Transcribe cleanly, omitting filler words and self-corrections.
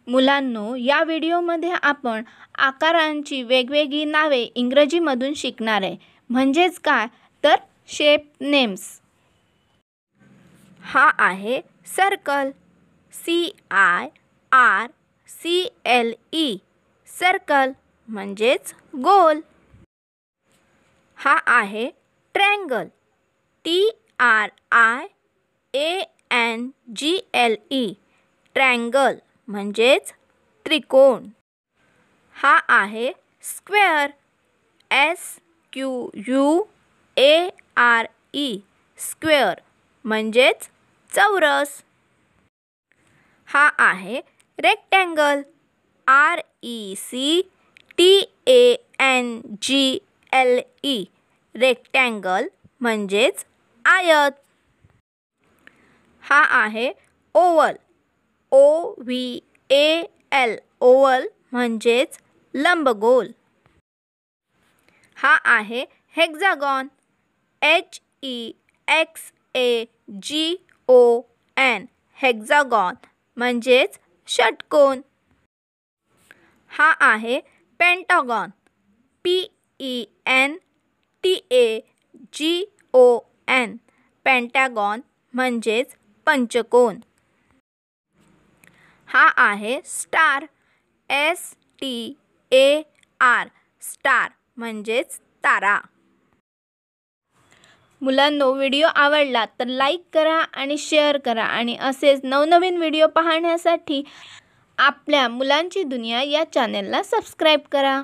मुलांनो, या व्हिडिओमध्ये आपण आकारांची वेगवेगळी नावे इंग्रजीमधून शिकणार आहे. म्हणजेच काय तर शेप नेम्स. हा आहे सर्कल, CIRCLE, सर्कल म्हणजेच गोल. हा आहे ट्रायंगल, TRIANGLE, ट्रायंगल म्हणजेच त्रिकोण. हा आहे स्क्वेअर, SQUARE, स्क्वेअर म्हणजेच चौरस. हा आहे रेक्टँगल, RECTANGLE, रेक्टँगल म्हणजेच आयत. हा आहे ओवल, OVAL, ओवल म्हणजेच लंबगोल. हा आहे हेक्सागॉन, HEXAGON, हेक्सागॉन म्हणजेच षटकोन. हा आहे पेंटागॉन, PENTAGON, पेंटागॉन म्हणजेच पंचकोन. हा आहे स्टार, STAR, स्टार म्हणजेच तारा. मुलांनो, व्हिडिओ आवडला तर लाईक करा आणि शेअर करा आणि असेच नवनवीन व्हिडिओ पाहण्यासाठी आपल्या मुलांची दुनिया या चॅनेलला सबस्क्राईब करा.